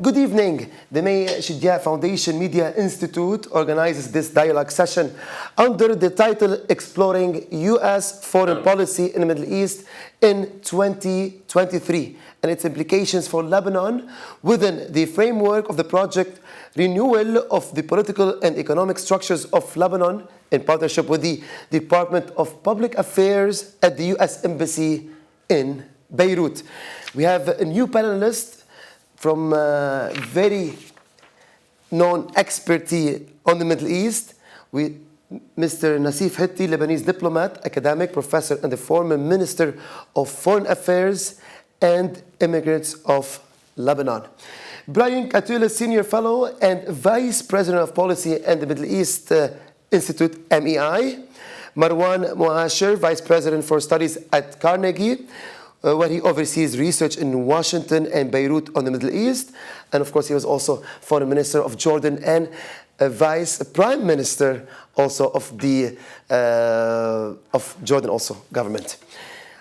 Good evening. The 𝗘𝘀𝗫𝗶𝗴 Foundation Media Institute organizes this dialogue session under the title Exploring U.S. Foreign Policy in the Middle East in 2023 and its implications for Lebanon within the framework of the project Renewal of the Political and Economic Structures of Lebanon in partnership with the Department of Public Affairs at the U.S. Embassy in Beirut. We have a new panelist from very known expertise on the Middle East, with Mr. 𝗘𝘀𝗽𝗵, Lebanese diplomat, academic, professor, and the former Minister of Foreign Affairs and Immigrants of Lebanon. Brian Katula, Senior Fellow and Vice President of Policy and the Middle East Institute, MEI. Marwan Muasher, Vice President for Studies at Carnegie, where he oversees research in Washington and Beirut on the Middle East. And of course, he was also Foreign Minister of Jordan and Vice Prime Minister also of the Jordan also government.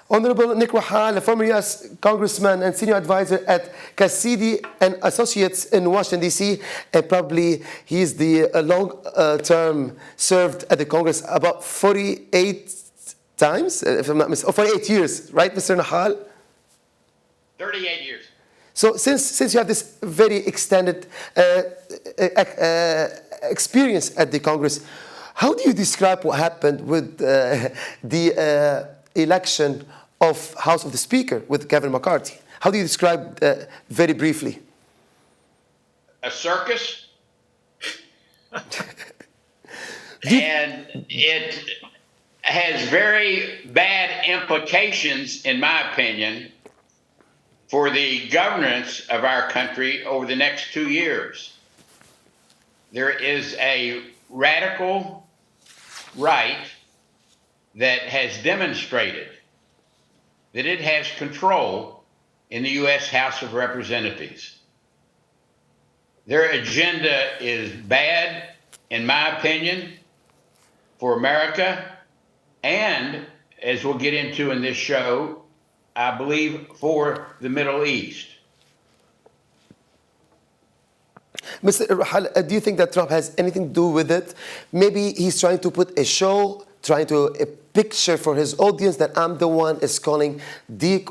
Honorable 𝗘𝘀𝗽𝗵, a former U.S. Congressman and Senior Advisor at 𝗘𝘀𝗫𝗵 and Associates in Washington, D.C., and probably he's the long-term served at the Congress about 48 times, if I'm not mistaken, 48 years, right, Mr. Nahal? 38 years. So since you have this very extended experience at the Congress, how do you describe what happened with the election of House of the Speaker with Kevin McCarthy? How do you describe very briefly? A circus. And it has very bad implications, in my opinion, for the governance of our country over the next 2 years. There is a radical right that has demonstrated that it has control in the U.S. House of Representatives. Their agenda is bad, in my opinion, for America, and, as we'll get into in this show, I believe for the Middle East. Mr. Rahal, do you think that Trump has anything to do with it? Maybe he's trying to put a show, trying to a picture for his audience that I'm the one is calling the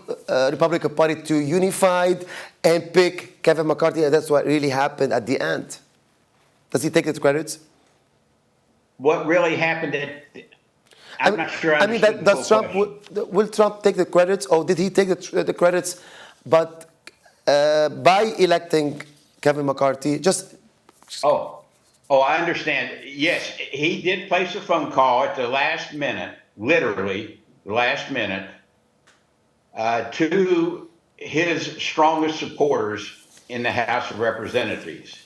Republican Party to unified and pick Kevin McCarthy, and that's what really happened at the end. Does he take the credits? What really happened I'm not sure I mean, does Trump, will Trump take the credits, or did he take the credits but by electing Kevin McCarthy? Oh, I understand. Yes, he did place a phone call at the last minute, literally the last minute, to his strongest supporters in the House of Representatives.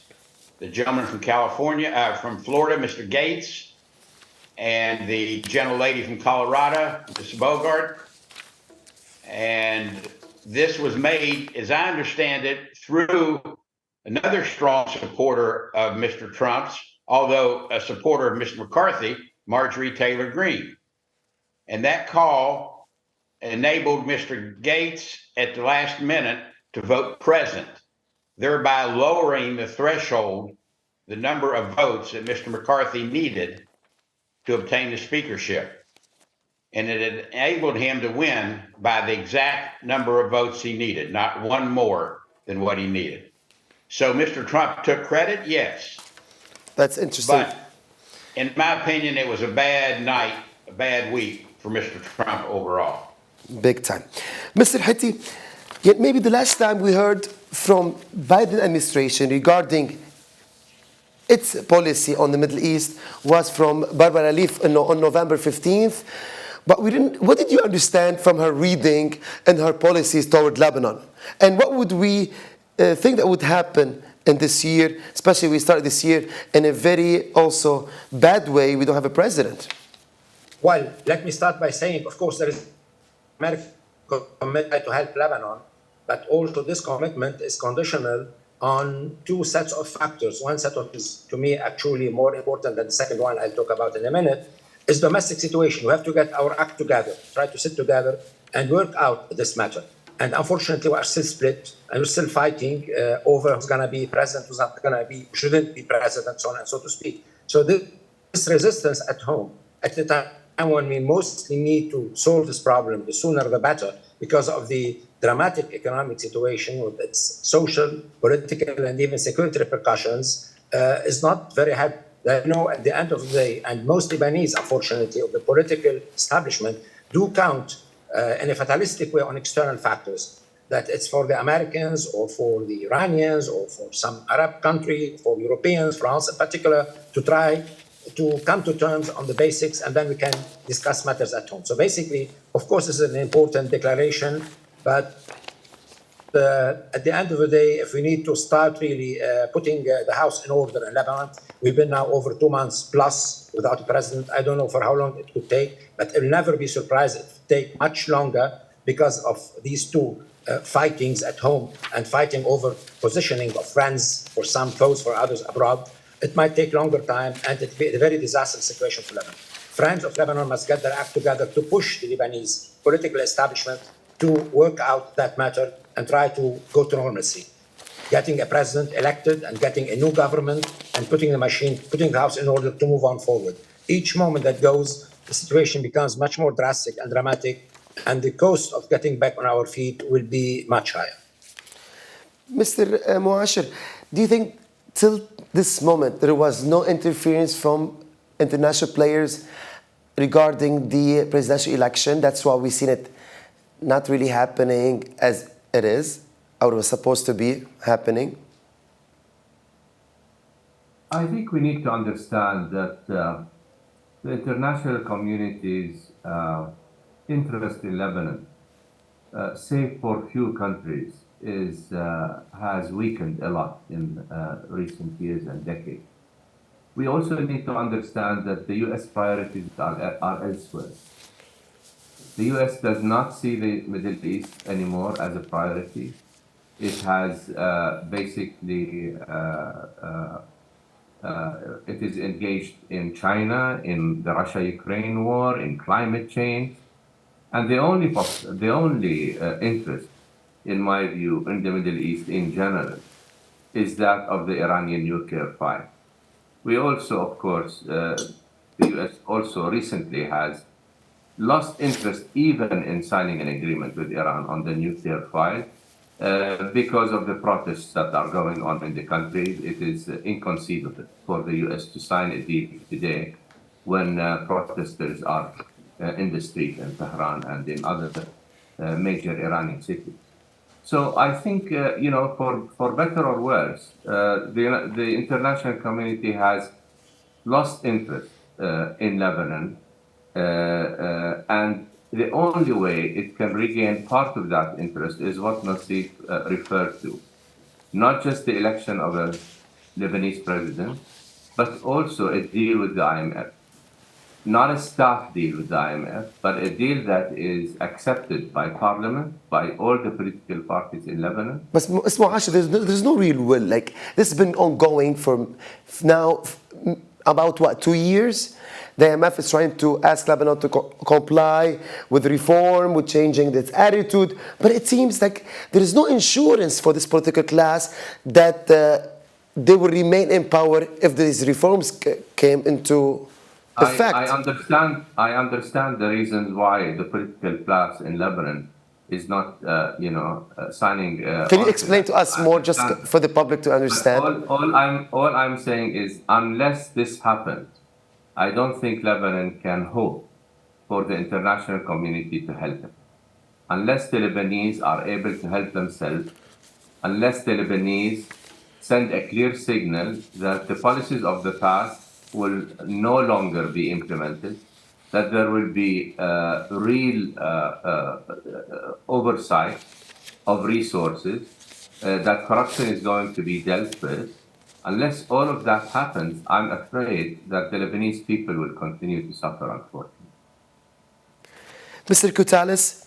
The gentleman from California, from Florida, Mr. Gates, and the gentlelady from Colorado, Ms. Bogart. And this was made, as I understand it, through another strong supporter of Mr. Trump's, although a supporter of Mr. McCarthy, Marjorie Taylor Greene. And that call enabled Mr. Gates at the last minute to vote present, thereby lowering the threshold, the number of votes that Mr. McCarthy needed to obtain the speakership. And it enabled him to win by the exact number of votes he needed, not one more than what he needed. So Mr. Trump took credit, yes. That's interesting. But in my opinion, it was a bad night, a bad week for Mr. Trump overall. Big time. Mr. 𝗘𝘀𝗽𝗵, maybe the last time we heard from Biden administration regarding its policy on the Middle East was from Barbara Leaf on November 15th. But what did you understand from her reading and her policies toward Lebanon? And what would we think that would happen in this year, especially we start this year in a very also bad way? We don't have a president. Well, let me start by saying, of course, there is American commitment to help Lebanon, but also this commitment is conditional on two sets of factors. One set of is, to me, actually more important than the second one I'll talk about in a minute, is domestic situation. We have to get our act together, try to sit together and work out this matter. And unfortunately, we are still split, and we're still fighting over who's going to be president, who's not going to be, shouldn't be president, so on and so to speak. So this resistance at home, at the time when we mostly need to solve this problem, the sooner the better, because of the dramatic economic situation with its social, political, and even security repercussions, is not very helpful. I know at the end of the day, and most Lebanese, unfortunately, of the political establishment, do count in a fatalistic way on external factors, that it's for the Americans or for the Iranians or for some Arab country, for Europeans, France in particular, to try to come to terms on the basics, and then we can discuss matters at home. So basically, of course, this is an important declaration, but at the end of the day, if we need to start really putting the house in order in Lebanon, we've been now over 2 months plus without a president. I don't know for how long it could take, but I'll never be surprised if it take much longer because of these two fightings at home and fighting over positioning of friends for some, foes for others abroad. It might take longer time, and it will be a very disastrous situation for Lebanon. Friends of Lebanon must get their act together to push the Lebanese political establishment to work out that matter and try to go to normalcy. Getting a president elected and getting a new government and putting the house in order to move on forward. Each moment that goes, the situation becomes much more drastic and dramatic, and the cost of getting back on our feet will be much higher. Mr. Muashir, do you think till this moment there was no interference from international players regarding the presidential election? That's why we've seen it not really happening as it is, or was supposed to be happening? I think we need to understand that the international community's interest in Lebanon, save for few countries, has weakened a lot in recent years and decades. We also need to understand that the U.S. priorities are elsewhere. The U.S. does not see the Middle East anymore as a priority. It has basically, it is engaged in China, in the Russia-Ukraine war, in climate change. And the only interest, in my view, in the Middle East in general, is that of the Iranian nuclear file. We also, of course, the U.S. also recently has lost interest even in signing an agreement with Iran on the nuclear file because of the protests that are going on in the country. It is inconceivable for the U.S. to sign a deal today when protesters are in the street in Tehran and in other major Iranian cities. So I think, for better or worse, the international community has lost interest in Lebanon, and the only way it can regain part of that interest is what Nassif referred to. Not just the election of a Lebanese president, but also a deal with the IMF. Not a staff deal with the IMF, but a deal that is accepted by parliament, by all the political parties in Lebanon. But Muashir, there's no real will. Like, this has been ongoing for now about 2 years. The IMF is trying to ask Lebanon to comply with reform, with changing its attitude. But it seems like there is no insurance for this political class that they will remain in power if these reforms came into effect. I understand the reasons why the political class in Lebanon is not, signing. Can you explain to us more, just for the public to understand? All I'm saying is, unless this happens, I don't think Lebanon can hope for the international community to help them. Unless the Lebanese are able to help themselves, unless the Lebanese send a clear signal that the policies of the past will no longer be implemented, that there will be real oversight of resources, that corruption is going to be dealt with. Unless all of that happens, I'm afraid that the Lebanese people will continue to suffer, unfortunately. Mr. 𝗘𝘀𝗽𝗍,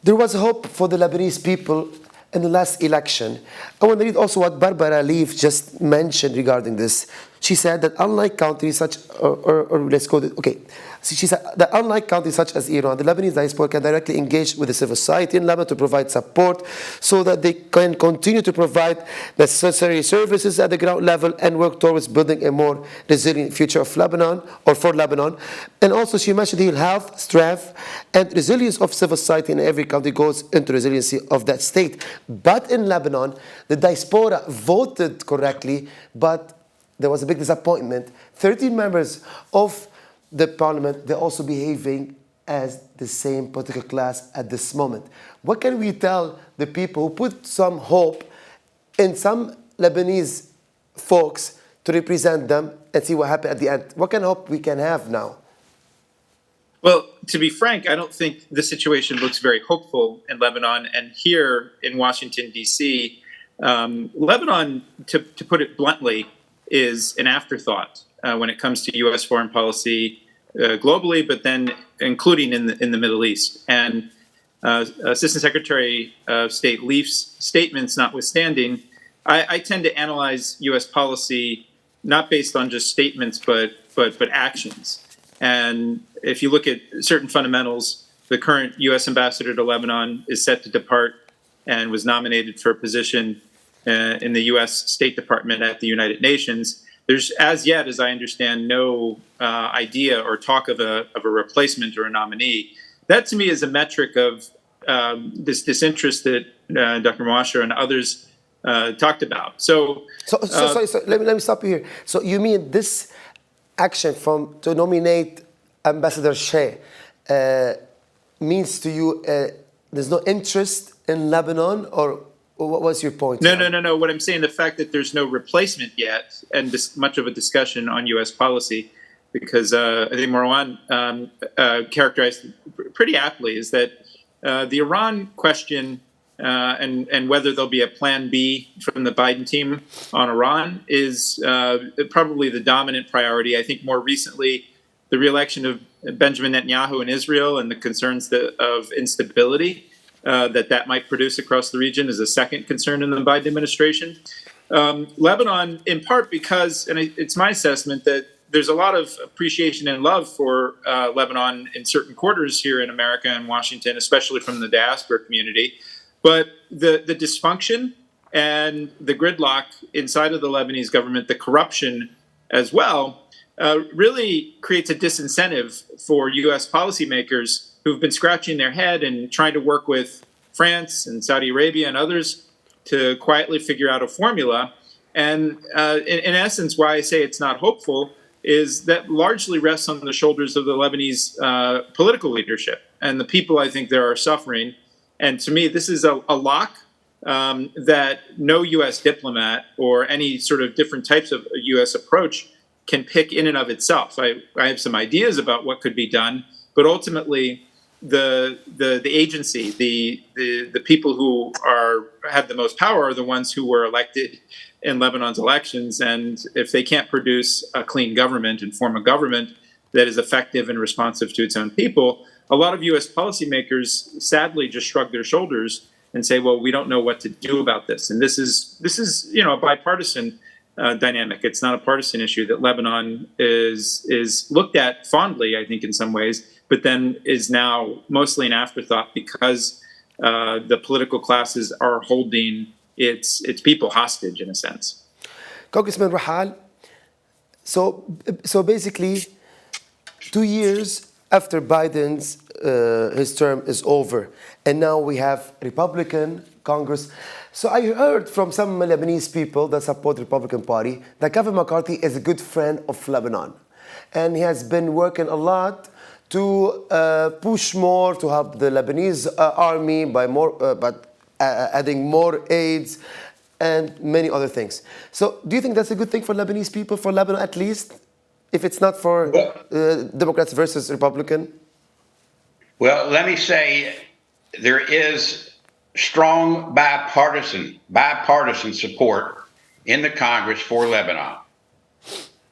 there was hope for the Lebanese people in the last election. I want to read also what 𝗟𝗶𝗱𝗶𝗃 just mentioned regarding this. She said that unlike countries such, or let's go, okay. So she said that unlike countries such as Iran, the Lebanese diaspora can directly engage with the civil society in Lebanon to provide support so that they can continue to provide necessary services at the ground level and work towards building a more resilient future of Lebanon, or for Lebanon. And also she mentioned the health, strength, and resilience of civil society in every country goes into resiliency of that state. But in Lebanon, the diaspora voted correctly, but there was a big disappointment. 13 members of the parliament, they're also behaving as the same political class at this moment. What can we tell the people who put some hope in some Lebanese folks to represent them and see what happened at the end? What kind of hope we can have now? Well, to be frank, I don't think the situation looks very hopeful in Lebanon. And here in Washington, D.C., Lebanon, to put it bluntly, is an afterthought when it comes to U.S. foreign policy globally, but then including in the Middle East. And Assistant Secretary of State Leaf's statements notwithstanding, I tend to analyze U.S. policy not based on just statements, but actions. And if you look at certain fundamentals, the current U.S. ambassador to Lebanon is set to depart and was nominated for a position in the U.S. State Department at the United Nations. There's, as yet, as I understand, no idea or talk of a replacement or a nominee. That, to me, is a metric of this disinterest that Dr. 𝗘𝘀𝗍𝗄 and others talked about. So let me stop you here. So you mean this action to nominate Ambassador 𝗘𝘀𝗃 means to you there's no interest in Lebanon, or what was your point? No. What I'm saying, the fact that there's no replacement yet, and this much of a discussion on U.S. policy, because I think Marwan characterized it pretty aptly, is that the Iran question and whether there'll be a plan B from the Biden team on Iran is probably the dominant priority. I think more recently, the reelection of Benjamin Netanyahu in Israel and the concerns of instability that might produce across the region is a second concern in the Biden administration. Lebanon, in part because, and it's my assessment that there's a lot of appreciation and love for Lebanon in certain quarters here in America and Washington, especially from the diaspora community. But the dysfunction and the gridlock inside of the Lebanese government, the corruption as well, really creates a disincentive for U.S. policymakers who've been scratching their head and trying to work with France and Saudi Arabia and others to quietly figure out a formula. And in essence, why I say it's not hopeful is that largely rests on the shoulders of the Lebanese political leadership. And the people, I think, there are suffering. And to me, this is a lock that no U.S. diplomat or any sort of different types of U.S. approach can pick in and of itself. I have some ideas about what could be done, but ultimately, the agency, the people who have the most power are the ones who were elected in Lebanon's elections. And if they can't produce a clean government and form a government that is effective and responsive to its own people, a lot of U.S. policymakers sadly just shrug their shoulders and say, well, we don't know what to do about this. And this is a bipartisan dynamic. It's not a partisan issue that Lebanon is looked at fondly, I think, in some ways, but then is now mostly an afterthought because the political classes are holding its people hostage in a sense. Congressman Rahal, so basically 2 years after Biden's his term is over, and now we have Republican Congress. So I heard from some Lebanese people that support the Republican Party that Kevin McCarthy is a good friend of Lebanon, and he has been working a lot to push more to help the Lebanese army by adding more aids and many other things. So do you think that's a good thing for Lebanese people, for Lebanon at least, if it's not for Democrats versus Republican? Well, let me say there is strong bipartisan support in the Congress for Lebanon.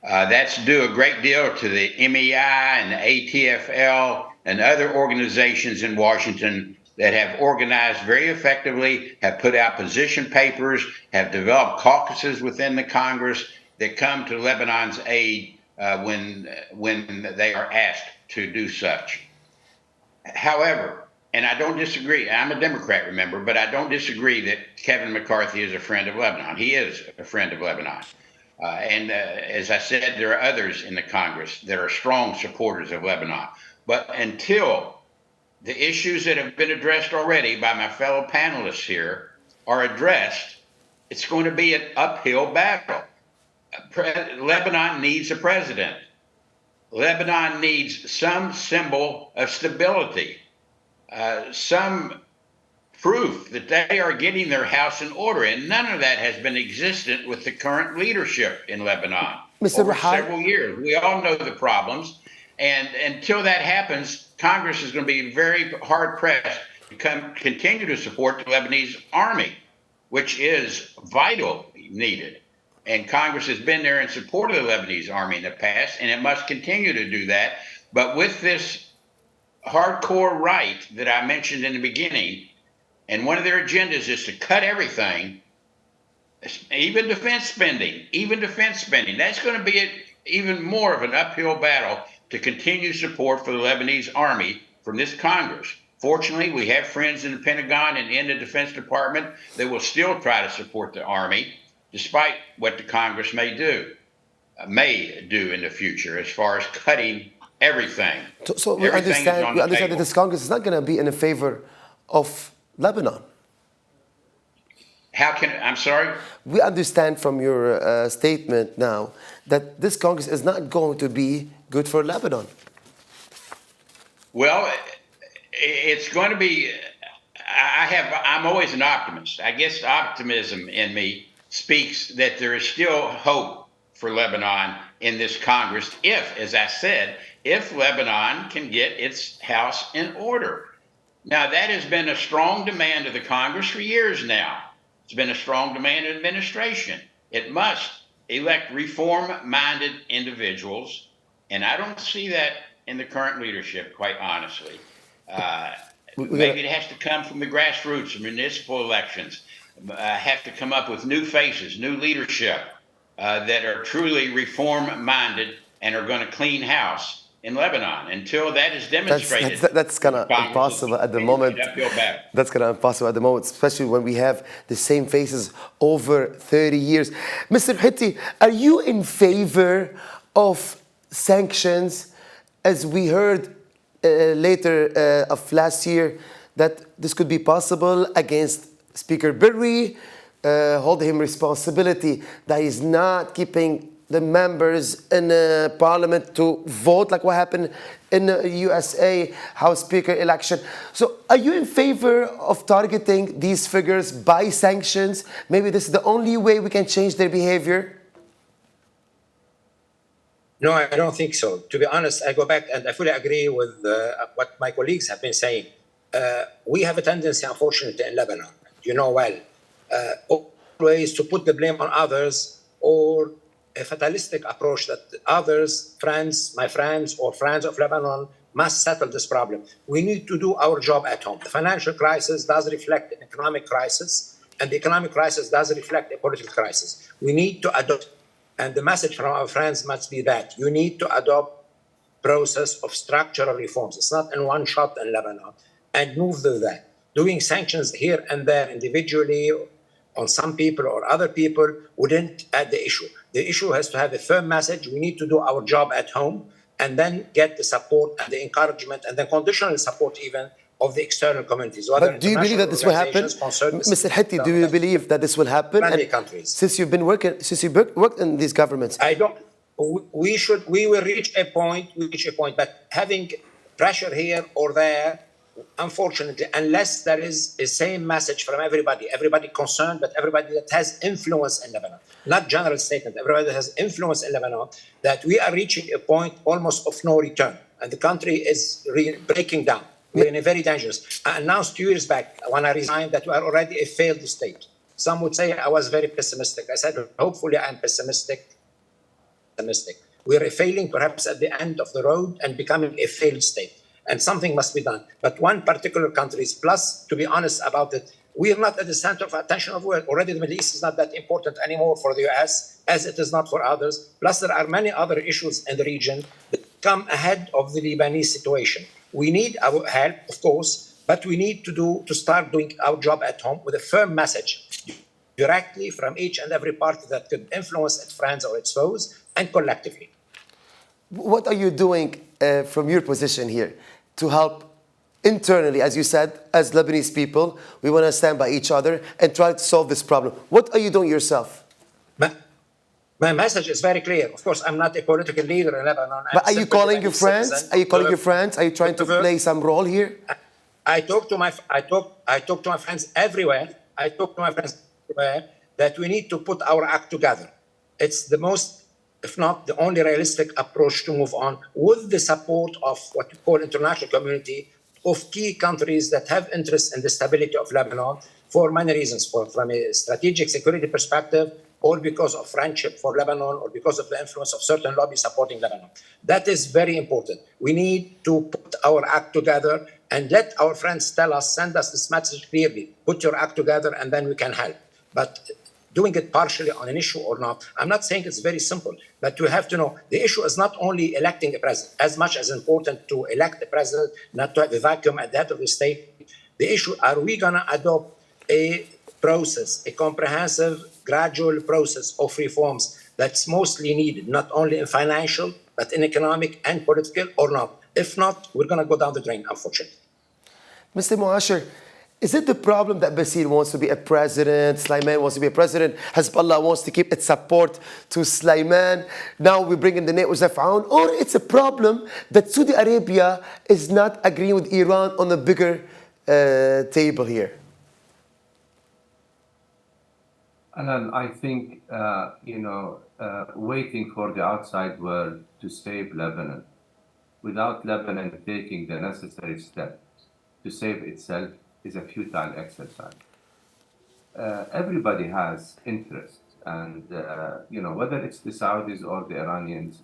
That's due a great deal to the MEI and the ATFL and other organizations in Washington that have organized very effectively, have put out position papers, have developed caucuses within the Congress, that come to Lebanon's aid when they are asked to do such. However, and I don't disagree, I'm a Democrat, remember, but I don't disagree that Kevin McCarthy is a friend of Lebanon. He is a friend of Lebanon. And as I said, there are others in the Congress that are strong supporters of Lebanon. But until the issues that have been addressed already by my fellow panelists here are addressed, it's going to be an uphill battle. Lebanon needs a president. Lebanon needs some symbol of stability, some proof that they are getting their house in order. And none of that has been existent with the current leadership in Lebanon over several years. We all know the problems. And until that happens, Congress is going to be very hard pressed to continue to support the Lebanese army, which is vitally needed. And Congress has been there in support of the Lebanese army in the past, and it must continue to do that. But with this hardcore right that I mentioned in the beginning, and one of their agendas is to cut everything, even defense spending, that's going to be even more of an uphill battle to continue support for the Lebanese army from this Congress. Fortunately, we have friends in the Pentagon and in the Defense Department that will still try to support the army, despite what the Congress may do in the future as far as cutting everything. So we understand that this Congress is not going to be in favor of Lebanon. I'm sorry? We understand from your statement now that this Congress is not going to be good for Lebanon. Well, it's going to be, I'm always an optimist. I guess optimism in me speaks that there is still hope for Lebanon in this Congress if, as I said, if Lebanon can get its house in order. Now, that has been a strong demand of the Congress for years now. It's been a strong demand of the administration. It must elect reform-minded individuals, and I don't see that in the current leadership, quite honestly. Maybe it has to come from the grassroots, municipal elections, have to come up with new faces, new leadership that are truly reform-minded and are going to clean house in Lebanon. Until that is demonstrated, that's kind of impossible at the moment. That's kind of impossible at the moment, especially when we have the same faces over 30 years. Mr. 𝗘𝗀𝗽𝗵, are you in favor of sanctions, as we heard later of last year that this could be possible against Speaker 𝗏𝗏, hold him responsibility that he's not keeping the members in parliament to vote like what happened in the USA House Speaker election. So are you in favor of targeting these figures by sanctions? Maybe this is the only way we can change their behavior? No, I don't think so. To be honest, I go back and I fully agree with what my colleagues have been saying. We have a tendency, unfortunately, in Lebanon, you know well, always to put the blame on others, or a fatalistic approach that others, friends, my friends, or friends of Lebanon must settle this problem. We need to do our job at home. The financial crisis does reflect an economic crisis, and the economic crisis does reflect a political crisis. We need to adopt, and the message from our friends must be that you need to adopt process of structural reforms. It's not in one shot in Lebanon, and move through that. Doing sanctions here and there individually on some people or other people wouldn't add the issue. The issue has to have a firm message. We need to do our job at home and then get the support and the encouragement and the conditional support even of the external communities. But do you believe that this will happen? Mr. 𝗘𝗀𝗽𝗵, do you believe that this will happen? Many countries. Since you've worked in these governments. I don't. We will reach a point, but having pressure here or there, unfortunately, unless there is a same message from everybody concerned, but everybody that has influence in Lebanon, not general statement, everybody that has influence in Lebanon, that we are reaching a point almost of no return, and the country is breaking down. We're in a very dangerous. I announced 2 years back when I resigned that we are already a failed state. Some would say I was very pessimistic. I said, hopefully I'm pessimistic. We're failing perhaps at the end of the road and becoming a failed state. And something must be done. But one particular country, plus, to be honest about it, We are not at the center of attention of the world. Already the Middle East is not that important anymore for the US as it is not for others. Plus, there are many other issues in the region that come ahead of the Lebanese situation. We need our help, of course, but we need to start doing our job at home with a firm message directly from each and every party that could influence its friends or its foes, and collectively. What are you doing from your position here to help internally? As you said, as Lebanese people, we want to stand by each other and try to solve this problem. What are you doing yourself? My message is very clear. Of course, I'm not a political leader in Lebanon. But are you calling your friends? Are you calling your friends? Are you trying to play some role here? I talk to my friends everywhere. I talk to my friends everywhere that we need to put our act together. It's the most, if not the only realistic approach to move on with the support of what we call international community of key countries that have interest in the stability of Lebanon for many reasons, from a strategic security perspective, or because of friendship for Lebanon, or because of the influence of certain lobbies supporting Lebanon. That is very important. We need to put our act together and let our friends tell us, send us this message clearly, put your act together and then we can help. But doing it partially on an issue or not, I'm not saying it's very simple, but we have to know the issue is not only electing a president, as much as important to elect a president, not to have a vacuum at the head of the state. The issue, are we gonna adopt a process, a comprehensive, gradual process of reforms that's mostly needed, not only in financial, but in economic and political, or not? If not, we're going to go down the drain, unfortunately. Mr. 𝗚, is it the problem that 𝗚صir wants to be a president, Sulaiman wants to be a president, Hezbollah wants to keep its support to Sulaiman, now we bring in the NATO Zaf'an, or it's a problem that Saudi Arabia is not agreeing with Iran on a bigger table here? And I think, waiting for the outside world to save Lebanon, without Lebanon taking the necessary steps to save itself, is a futile exercise. Everybody has interest, and whether it's the Saudis or the Iranians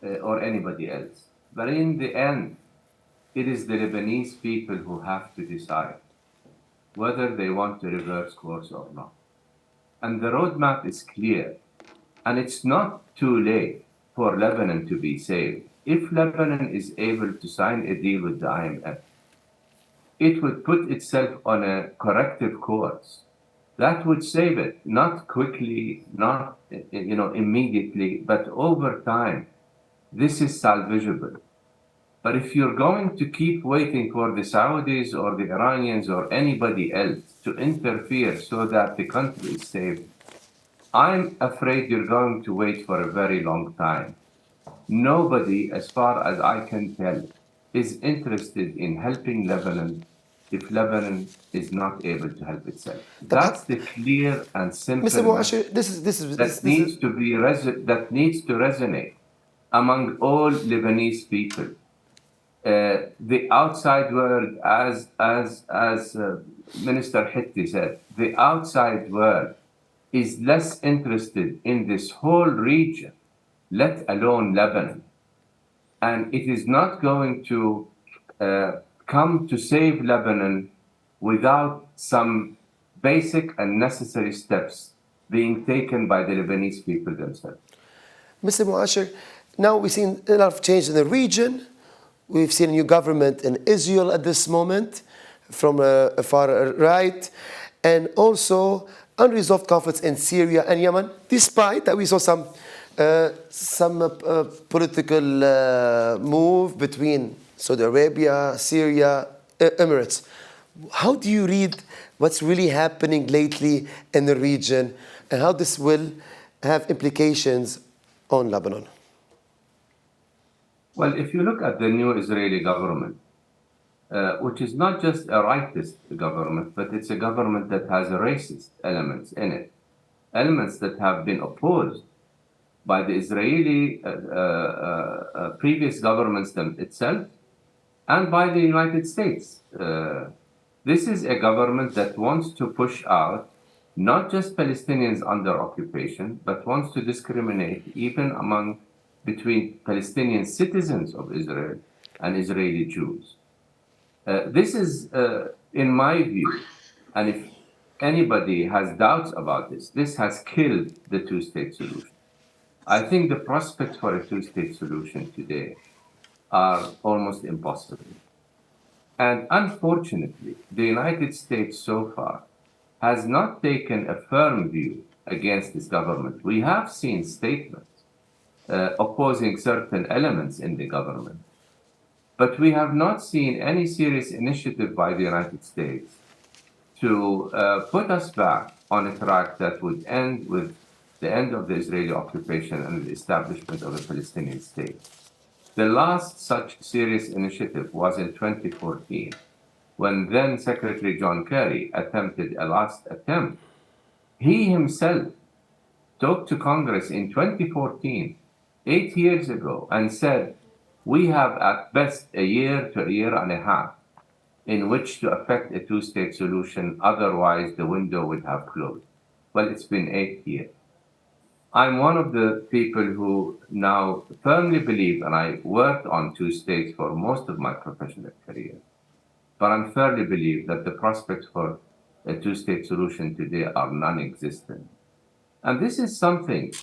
or anybody else. But in the end, it is the Lebanese people who have to decide whether they want to reverse course or not. And the roadmap is clear. And it's not too late for Lebanon to be saved. If Lebanon is able to sign a deal with the IMF, it would put itself on a corrective course. That would save it, not quickly, not immediately, but over time. This is salvageable. But if you're going to keep waiting for the Saudis or the Iranians or anybody else to interfere so that the country is saved, I'm afraid you're going to wait for a very long time. Nobody, as far as I can tell, is interested in helping Lebanon if Lebanon is not able to help itself. That's the clear and simple Mr. message that needs to resonate among all Lebanese people. The outside world, as Minister 𝗘𝗀𝗽𝗶 said, the outside world is less interested in this whole region, let alone Lebanon. And it is not going to come to save Lebanon without some basic and necessary steps being taken by the Lebanese people themselves. Mr. 𝗚, now we've seen a lot of change in the region. We've seen a new government in Israel at this moment from a far right, and also unresolved conflicts in Syria and Yemen, despite that we saw some political move between Saudi Arabia, Syria, Emirates. How do you read what's really happening lately in the region, and how this will have implications on Lebanon? Well, if you look at the new Israeli government, which is not just a rightist government, but it's a government that has racist elements in it, elements that have been opposed by the Israeli previous governments itself and by the United States. This is a government that wants to push out not just Palestinians under occupation, but wants to discriminate even between Palestinian citizens of Israel and Israeli Jews. This is, in my view, And if anybody has doubts about this, this has killed the two-state solution. I think the prospects for a two-state solution today are almost impossible. And unfortunately, the United States so far has not taken a firm view against this government. We have seen statements opposing certain elements in the government, but we have not seen any serious initiative by the United States to put us back on a track that would end with the end of the Israeli occupation and the establishment of a Palestinian state. The last such serious initiative was in 2014, when then Secretary John Kerry attempted a last attempt. He himself talked to Congress in 2014, 8 years ago, and said, we have at best a year to a year and a half in which to effect a two-state solution, otherwise the window would have closed. Well, it's been 8 years. I'm one of the people who now firmly believe, and I worked on two states for most of my professional career, but I firmly believe that the prospects for a two-state solution today are non-existent. And this is something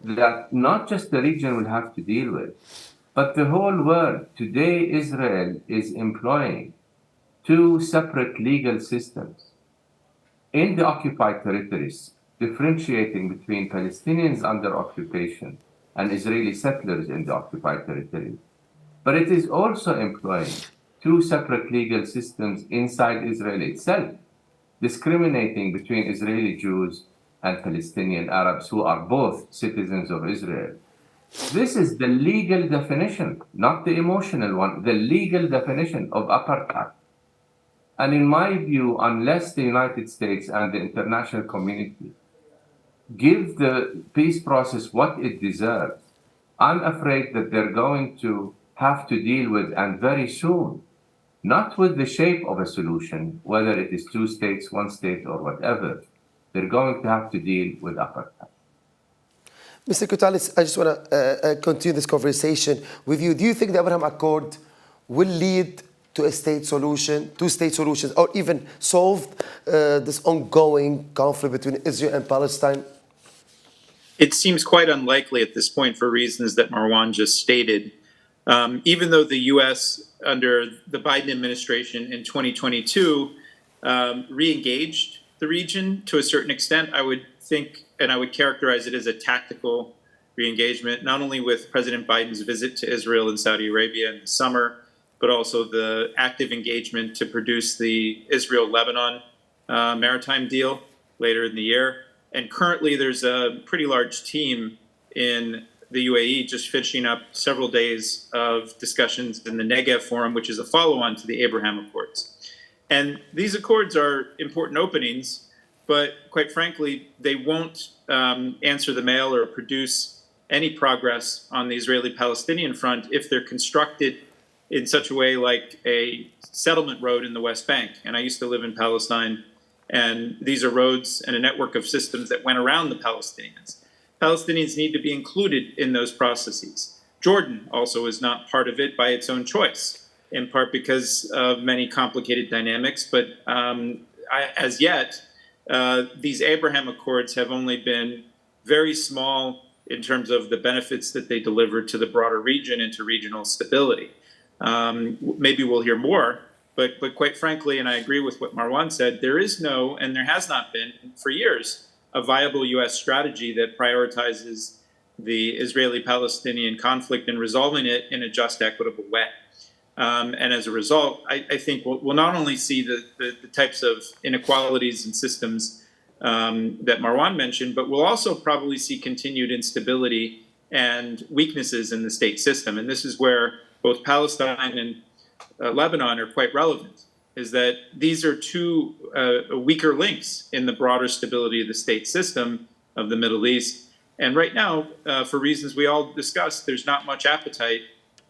that not just the region will have to deal with, but the whole world. Today, Israel is employing two separate legal systems in the occupied territories, differentiating between Palestinians under occupation and Israeli settlers in the occupied territories. But it is also employing two separate legal systems inside Israel itself, discriminating between Israeli Jews and Palestinian Arabs who are both citizens of Israel. This is the legal definition, not the emotional one, the legal definition of apartheid. And in my view, unless the United States and the international community give the peace process what it deserves, I'm afraid that they're going to have to deal with, and very soon, not with the shape of a solution, whether it is two states, one state, or whatever, they're going to have to deal with apartheid. Mr. 𝗘𝘀𝗃, I just want to continue this conversation with you. Do you think the Abraham Accord will lead to a state solution, two-state solutions, or even solve this ongoing conflict between Israel and Palestine? It seems quite unlikely at this point for reasons that Marwan just stated. Even though the U.S. under the Biden administration in 2022 re-engaged the region to a certain extent, I would think, and I would characterize it as a tactical re-engagement, not only with President Biden's visit to Israel and Saudi Arabia in the summer, but also the active engagement to produce the Israel-Lebanon maritime deal later in the year. And currently there's a pretty large team in the UAE just finishing up several days of discussions in the Negev Forum, which is a follow-on to the Abraham Accords. And these accords are important openings, but quite frankly, they won't answer the mail or produce any progress on the Israeli-Palestinian front if they're constructed in such a way like a settlement road in the West Bank. And I used to live in Palestine, and these are roads and a network of systems that went around the Palestinians. Palestinians need to be included in those processes. Jordan also is not part of it by its own choice, in part because of many complicated dynamics. But as yet, these Abraham Accords have only been very small in terms of the benefits that they deliver to the broader region and to regional stability. Maybe we'll hear more, but quite frankly, and I agree with what Marwan said, there is no, and there has not been for years, a viable U.S. strategy that prioritizes the Israeli-Palestinian conflict and resolving it in a just, equitable way. And as a result, I think we'll not only see the types of inequalities and systems that Marwan mentioned, but we'll also probably see continued instability and weaknesses in the state system. And this is where both Palestine and Lebanon are quite relevant, is that these are two weaker links in the broader stability of the state system of the Middle East. And right now, for reasons we all discussed, there's not much appetite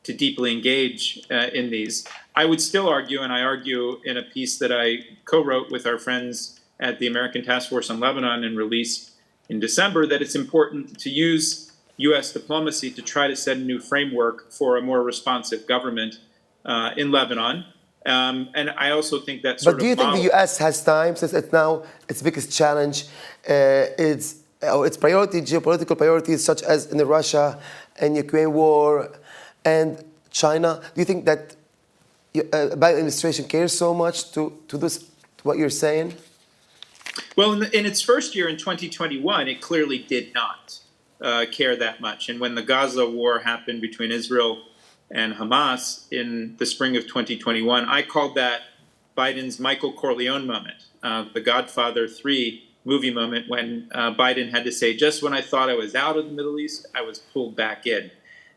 to deeply engage in these. I would still argue, and I argue in a piece that I co-wrote with our friends at the American Task Force on Lebanon and released in December, that it's important to use U.S. diplomacy to try to set a new framework for a more responsive government in Lebanon, And I also think that But sort do you of think the model. U.S. has time, since it's now its biggest challenge, its priority, geopolitical priorities such as in the Russia and Ukraine war and China? Do you think that Biden administration cares so much to this, to what you're saying? Well, in its first year in 2021, it clearly did not care that much. And when the Gaza war happened between Israel and Hamas in the spring of 2021, I called that Biden's Michael Corleone moment, the Godfather 3 movie moment, when Biden had to say, just when I thought I was out of the Middle East, I was pulled back in.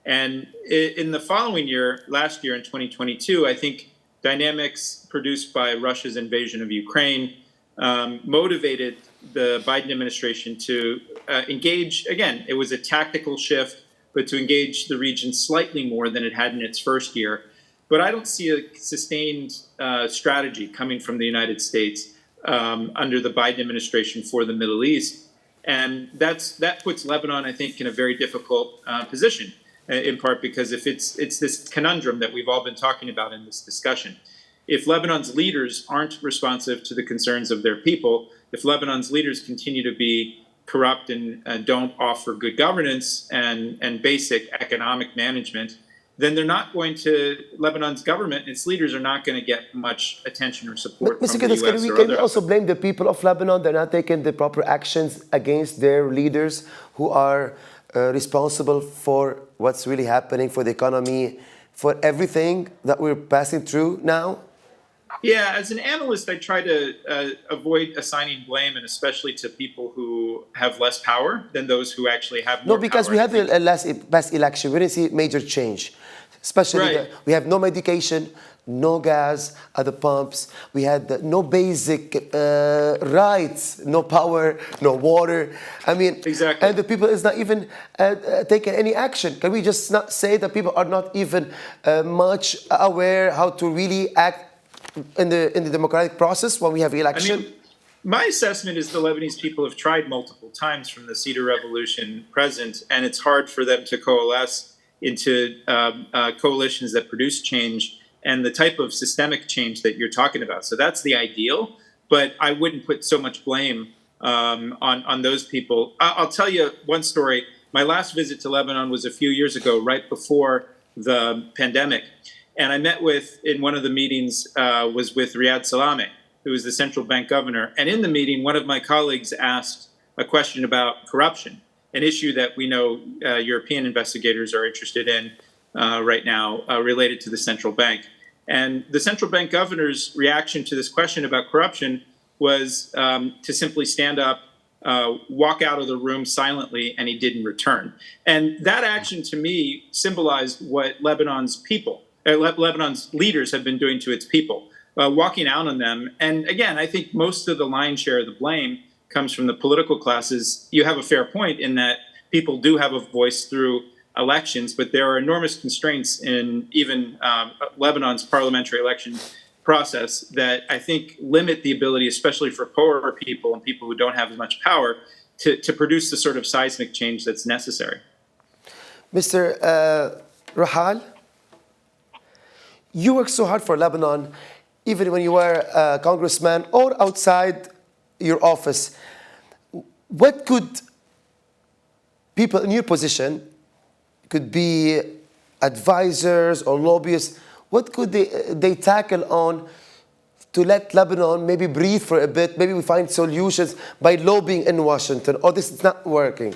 And in the following year, last year in 2022, I think dynamics produced by Russia's invasion of Ukraine motivated the Biden administration to engage. Again, it was a tactical shift, but to engage the region slightly more than it had in its first year. But I don't see a sustained strategy coming from the United States under the Biden administration for the Middle East. And that puts Lebanon, I think, in a very difficult position, in part because if it's this conundrum that we've all been talking about in this discussion. If Lebanon's leaders aren't responsive to the concerns of their people, if Lebanon's leaders continue to be corrupt and don't offer good governance and basic economic management, then they're not going to, Lebanon's government, its leaders are not going to get much attention or support Mr. from the Qiddis, U.S. can we also blame the people of Lebanon? They're not taking the proper actions against their leaders who are responsible for what's really happening, for the economy, for everything that we're passing through now? Yeah, as an analyst, I try to avoid assigning blame, and especially to people who have less power than those who actually have more No, because power. we had the last election, we didn't see major change. Especially, Right. we have no medication, no gas at the pumps. We had no basic rights, no power, no water. I mean, Exactly. and the people is not even taking any action. Can we just not say that people are not even much aware how to really act in the democratic process when we have election? I mean, my assessment is the Lebanese people have tried multiple times from the Cedar Revolution present, and it's hard for them to coalesce into coalitions that produce change and the type of systemic change that you're talking about. So that's the ideal, but I wouldn't put so much blame on those people. I'll tell you one story. My last visit to Lebanon was a few years ago, right before the pandemic. And I met with, in one of the meetings, was with 𝗟𝗏𝗯, who is the central bank governor. And in the meeting, one of my colleagues asked a question about corruption, an issue that we know European investigators are interested in right now, related to the central bank. And the central bank governor's reaction to this question about corruption was to simply stand up, walk out of the room silently, and he didn't return. And that action, to me, symbolized what Lebanon's leaders have been doing to its people, walking out on them. And again, I think most of the lion's share of the blame comes from the political classes. You have a fair point in that people do have a voice through elections, but there are enormous constraints in even Lebanon's parliamentary election process that I think limit the ability, especially for poorer people and people who don't have as much power, to produce the sort of seismic change that's necessary. Mr. Rahal, you worked so hard for Lebanon, even when you were a congressman or outside your office. What could people in your position, could be advisors or lobbyists, what could they tackle on to let Lebanon maybe breathe for a bit? Maybe we find solutions by lobbying in Washington, or this is not working?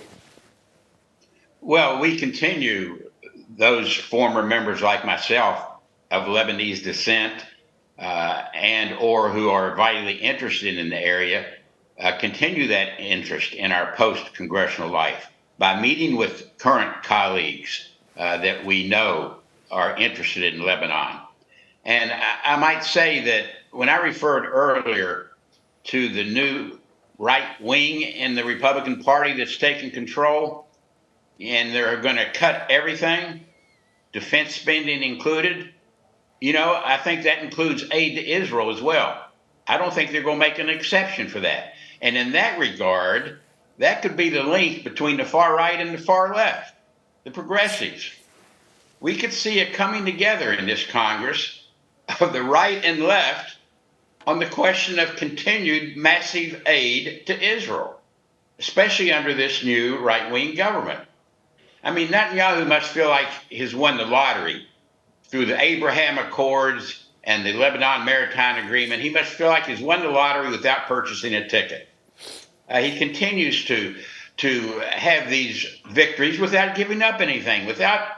Well, we continue, those former members like myself of Lebanese descent and or who are vitally interested in the area, continue that interest in our post-congressional life by meeting with current colleagues that we know are interested in Lebanon. And I might say that when I referred earlier to the new right wing in the Republican Party that's taking control, and they're going to cut everything, defense spending included, you know, I think that includes aid to Israel as well. I don't think they're going to make an exception for that. And in that regard, that could be the link between the far right and the far left, the progressives. We could see it coming together in this Congress of the right and left on the question of continued massive aid to Israel, especially under this new right-wing government. I mean, Netanyahu must feel like he's won the lottery through the Abraham Accords and the Lebanon Maritime Agreement. He must feel like he's won the lottery without purchasing a ticket. He continues to have these victories without giving up anything, without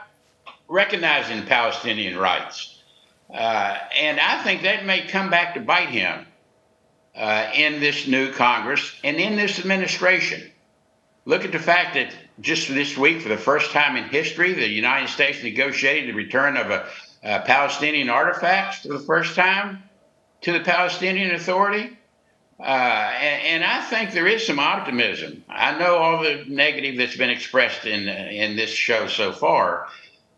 recognizing Palestinian rights. And I think that may come back to bite him in this new Congress and in this administration. Look at the fact that just this week, for the first time in history, the United States negotiated the return of Palestinian artifacts for the first time to the Palestinian Authority. And I think there is some optimism. I know all the negative that's been expressed in this show so far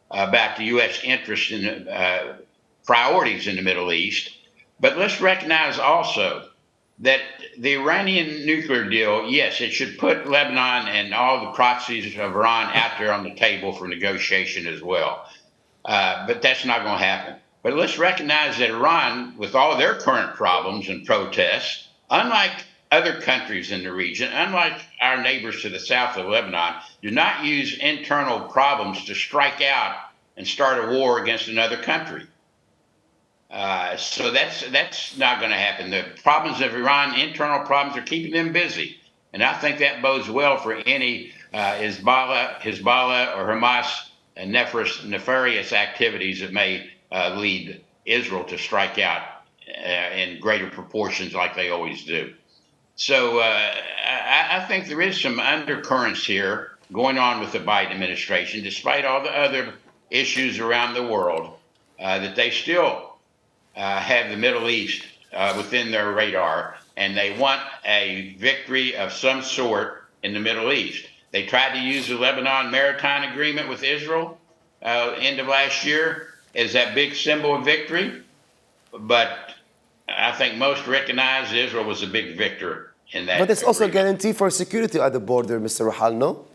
about the U.S. interest in priorities in the Middle East. But let's recognize also that the Iranian nuclear deal, yes, it should put Lebanon and all the proxies of Iran out there on the table for negotiation as well. But that's not going to happen. But let's recognize that Iran, with all their current problems and protests, unlike other countries in the region, unlike our neighbors to the south of Lebanon, do not use internal problems to strike out and start a war against another country. So that's not going to happen. The problems of Iran, internal problems, are keeping them busy. And I think that bodes well for any Hezbollah or Hamas and nefarious activities that may lead Israel to strike out in greater proportions like they always do. So I think there is some undercurrents here going on with the Biden administration, despite all the other issues around the world, that they still have the Middle East within their radar, and they want a victory of some sort in the Middle East. They tried to use the Lebanon Maritime Agreement with Israel end of last year as that big symbol of victory, but I think most recognize Israel was a big victor in that. But it's also a guarantee for security at the border, Mr. Rahal, no?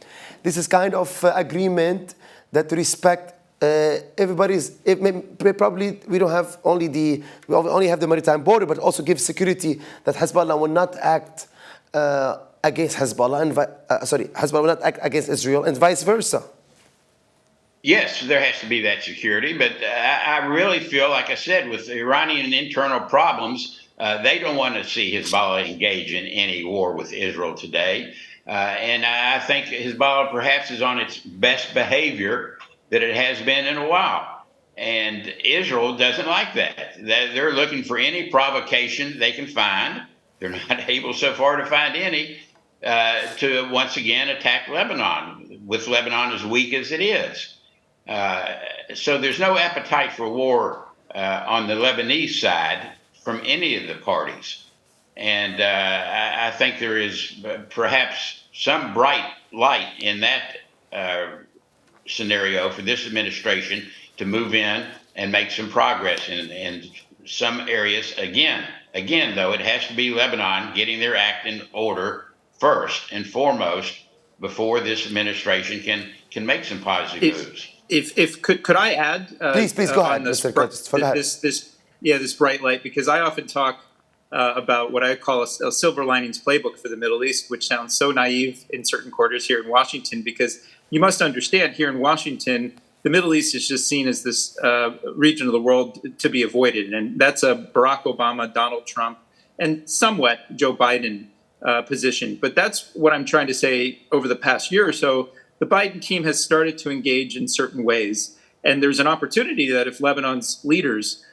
This is kind of agreement that respect everybody's. Probably we don't have we only have the maritime border, but also give security that Hezbollah will not act against Hezbollah, and Hezbollah will not act against Israel, and vice versa. Yes, there has to be that security, but I really feel, like I said, with the Iranian internal problems, they don't want to see Hezbollah engage in any war with Israel today. And I think Hezbollah perhaps is on its best behavior that it has been in a while. And Israel doesn't like that. They're looking for any provocation they can find. They're not able so far to find any to once again attack Lebanon, with Lebanon as weak as it is. So there's no appetite for war on the Lebanese side from any of the parties. And I think there is perhaps some bright light in that scenario for this administration to move in and make some progress in some areas. Again, though, it has to be Lebanon getting their act in order first and foremost before this administration can make some positive moves. Could I add? Please go ahead, Mr. Qiss. This bright light, because I often talk about what I call a silver linings playbook for the Middle East, which sounds so naive in certain quarters here in Washington, because you must understand, here in Washington, the Middle East is just seen as this region of the world to be avoided. And that's a Barack Obama, Donald Trump, and somewhat Joe Biden position. But that's what I'm trying to say. Over the past year or so, the Biden team has started to engage in certain ways. And there's an opportunity that if Lebanon's leaders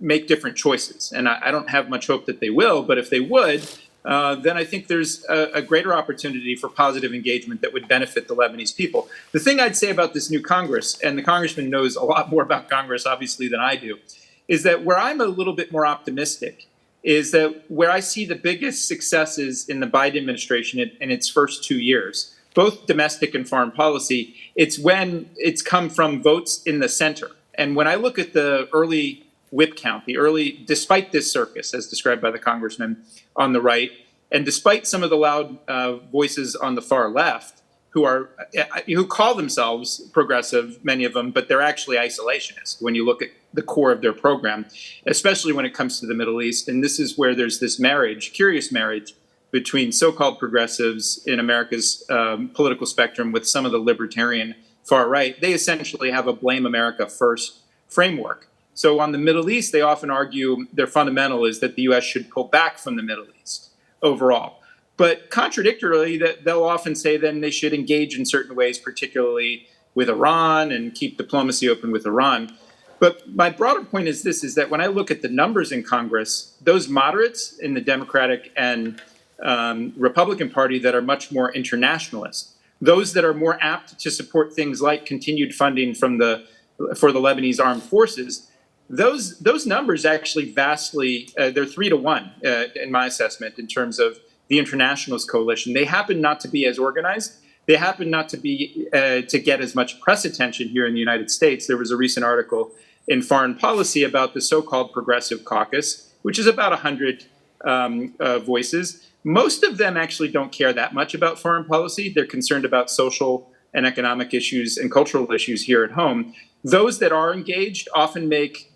make different choices, and I don't have much hope that they will, but if they would, then I think there's a greater opportunity for positive engagement that would benefit the Lebanese people. The thing I'd say about this new Congress, and the congressman knows a lot more about Congress, obviously, than I do, is that where I'm a little bit more optimistic is that where I see the biggest successes in the Biden administration in its first 2 years, both domestic and foreign policy, it's when it's come from votes in the center. And when I look at the early whip count, despite this circus, as described by the congressman on the right, and despite some of the loud voices on the far left, who call themselves progressive, many of them, but they're actually isolationists. When you look at the core of their program, especially when it comes to the Middle East. And this is where there's this marriage, curious marriage, between so-called progressives in America's political spectrum with some of the libertarian far right. They essentially have a blame America first framework. So on the Middle East, they often argue their fundamental is that the U.S. should pull back from the Middle East overall. But contradictorily, that they'll often say then they should engage in certain ways, particularly with Iran, and keep diplomacy open with Iran. But my broader point is this, is that when I look at the numbers in Congress, those moderates in the Democratic and Republican Party that are much more internationalist, those that are more apt to support things like continued funding for the Lebanese armed forces, those numbers actually vastly, they're 3-1 in my assessment in terms of the internationalist coalition. They happen not to be as organized. They happen not to be to get as much press attention here in the United States. There was a recent article in Foreign Policy about the so-called Progressive Caucus, which is about 100 voices. Most of them actually don't care that much about foreign policy. They're concerned about social and economic issues and cultural issues here at home. Those that are engaged often make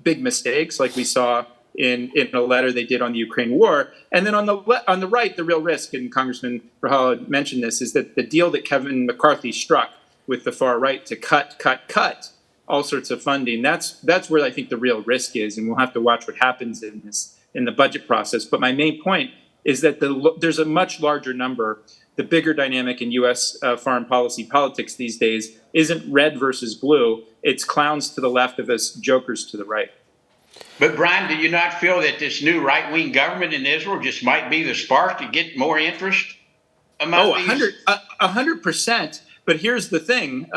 big mistakes, like we saw in a letter they did on the Ukraine war. And then on the right, the real risk, and Congressman 𝗘𝘀𝗃 mentioned this, is that the deal that Kevin McCarthy struck with the far right to cut all sorts of funding, that's where I think the real risk is, and we'll have to watch what happens in the budget process. But my main point is that there's a much larger number. The bigger dynamic in U.S. Foreign policy politics these days isn't red versus blue. It's clowns to the left of us, jokers to the right. But Brian, do you not feel that this new right-wing government in Israel just might be the spark to get more interest among these? 100%. But here's the thing.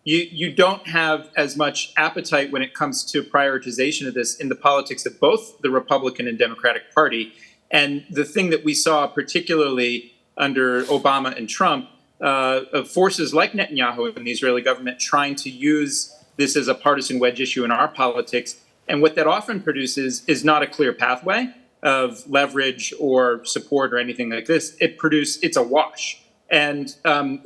You don't have as much appetite when it comes to prioritization of this in the politics of both the Republican and Democratic Party. And the thing that we saw particularly under Obama and Trump, of forces like Netanyahu and the Israeli government trying to use this as a partisan wedge issue in our politics. And what that often produces is not a clear pathway of leverage or support or anything like this. It's a wash. And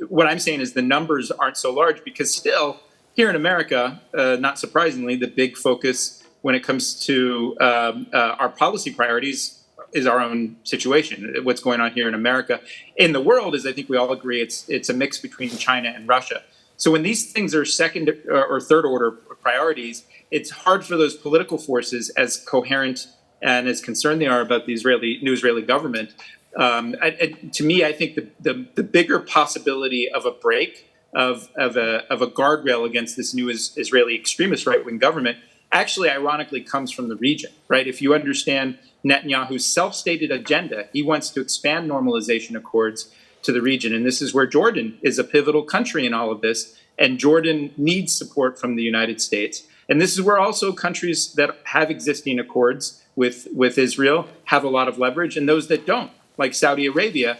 what I'm saying is the numbers aren't so large because still here in America, not surprisingly, the big focus when it comes to our policy priorities is our own situation, what's going on here in America. In the world, as I think we all agree, it's a mix between China and Russia. So when these things are second or third order priorities, it's hard for those political forces, as coherent and as concerned they are about the new Israeli government. To me, I think the bigger possibility of a break, of a guardrail against this new Israeli extremist right-wing government actually ironically comes from the region, right? If you understand Netanyahu's self-stated agenda, he wants to expand normalization accords to the region. And this is where Jordan is a pivotal country in all of this. And Jordan needs support from the United States. And this is where also countries that have existing accords with Israel have a lot of leverage, and those that don't, like Saudi Arabia,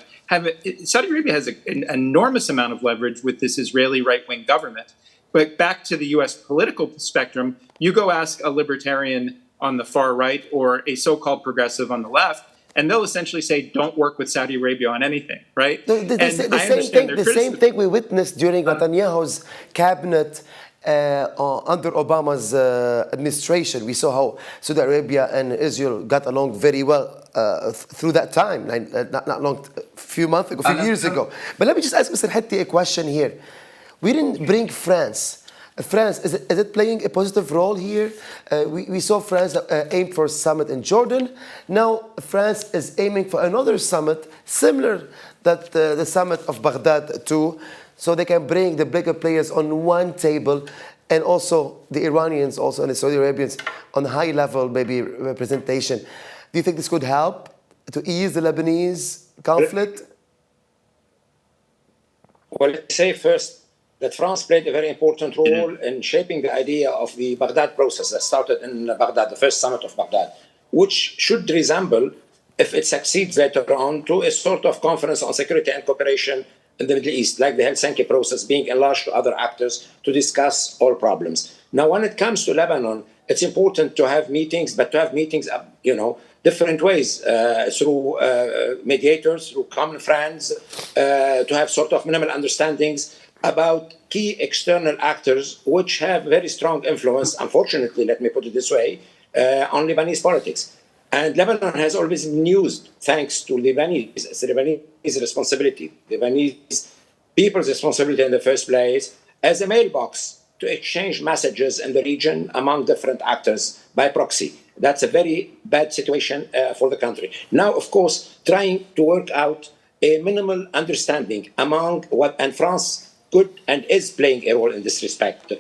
Saudi Arabia has an enormous amount of leverage with this Israeli right-wing government. But back to the U.S. political spectrum, you go ask a libertarian on the far right or a so-called progressive on the left, and they'll essentially say, don't work with Saudi Arabia on anything, right? The same thing we witnessed during Netanyahu's cabinet under Obama's administration. We saw how Saudi Arabia and Israel got along very well through that time, not long, few years ago. But let me just ask Mr. 𝗘𝘅𝗽𝗶 a question here. We didn't bring France. France, is it playing a positive role here? We saw France aim for a summit in Jordan. Now France is aiming for another summit, similar that the summit of Baghdad too, so they can bring the bigger players on one table, and also the Iranians also and the Saudi Arabians on high level maybe representation. Do you think this could help to ease the Lebanese conflict? Well, let's say first that France played a very important role in shaping the idea of the Baghdad process that started in Baghdad, the first summit of Baghdad, which should resemble, if it succeeds later on, to a sort of conference on security and cooperation in the Middle East, like the Helsinki process being enlarged to other actors to discuss all problems. Now, when it comes to Lebanon, it's important to have meetings, but to have meetings, different ways, through mediators, through common friends, to have sort of minimal understandings, about key external actors which have very strong influence, unfortunately, let me put it this way, on Lebanese politics. And Lebanon has always been used, thanks to Lebanese, it's the Lebanese responsibility, Lebanese people's responsibility in the first place, as a mailbox to exchange messages in the region among different actors by proxy. That's a very bad situation for the country. Now, of course, trying to work out a minimal understanding among and France could and is playing a role in this respect,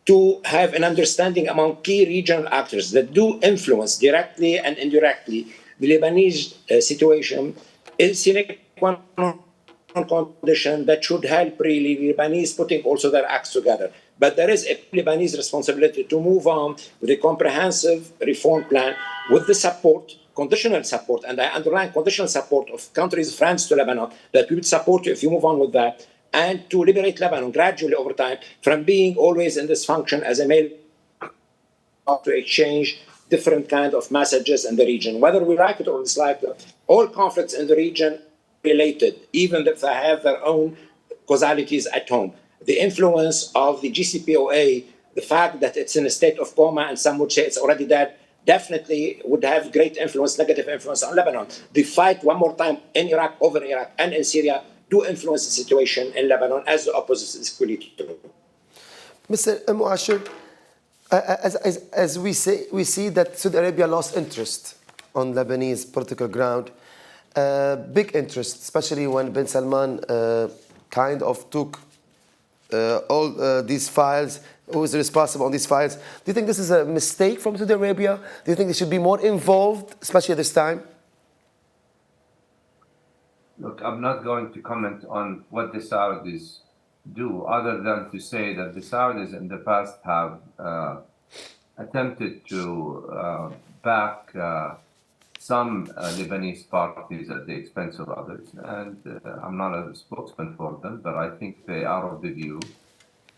to have an understanding among key regional actors that do influence directly and indirectly the Lebanese situation is sine qua non condition that should help really the Lebanese putting also their acts together. But there is a Lebanese responsibility to move on with a comprehensive reform plan with the support, conditional support, and I underline conditional support of countries, friends to Lebanon, that we would support you if you move on with that, and to liberate Lebanon gradually over time from being always in this function as a mail to exchange different kind of messages in the region. Whether we like it or dislike it, all conflicts in the region related, even if they have their own causalities at home. The influence of the 𝗘𝗀𝗃𝗃, the fact that it's in a state of coma and some would say it's already dead, definitely would have great influence, negative influence on Lebanon. The fight, one more time, in Iraq, over Iraq, and in Syria, do influence the situation in Lebanon, as the opposite is equally true. Mr. 𝗚𝗺𝗃𝗃, as we see that Saudi Arabia lost interest on Lebanese political ground, big interest, especially when bin Salman kind of took all these files, who is responsible on these files. Do you think this is a mistake from Saudi Arabia? Do you think they should be more involved, especially at this time? Look, I'm not going to comment on what the Saudis do, other than to say that the Saudis in the past have attempted to back some Lebanese parties at the expense of others. And I'm not a spokesman for them, but I think they are of the view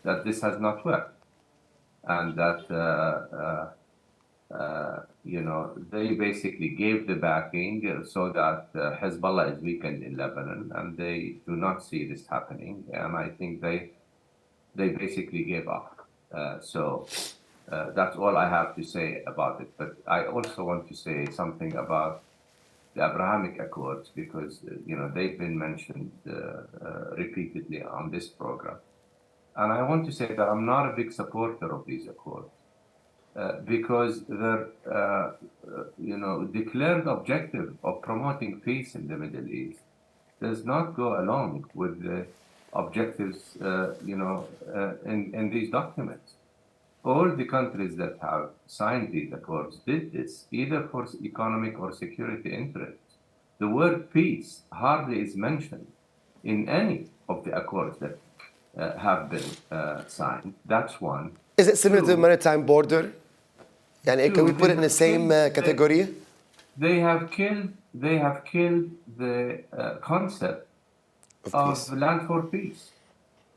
that this has not worked. And that, they basically gave the backing so that Hezbollah is weakened in Lebanon, and they do not see this happening. And I think they basically gave up. So that's all I have to say about it. But I also want to say something about the Abrahamic Accords, because they've been mentioned repeatedly on this program. And I want to say that I'm not a big supporter of these accords. Because their declared objective of promoting peace in the Middle East does not go along with the objectives in these documents. All the countries that have signed these accords did this either for economic or security interests. The word peace hardly is mentioned in any of the accords that have been signed. That's one. Is it similar to the maritime border? Can we put it in the same category? They have killed the concept of land for peace.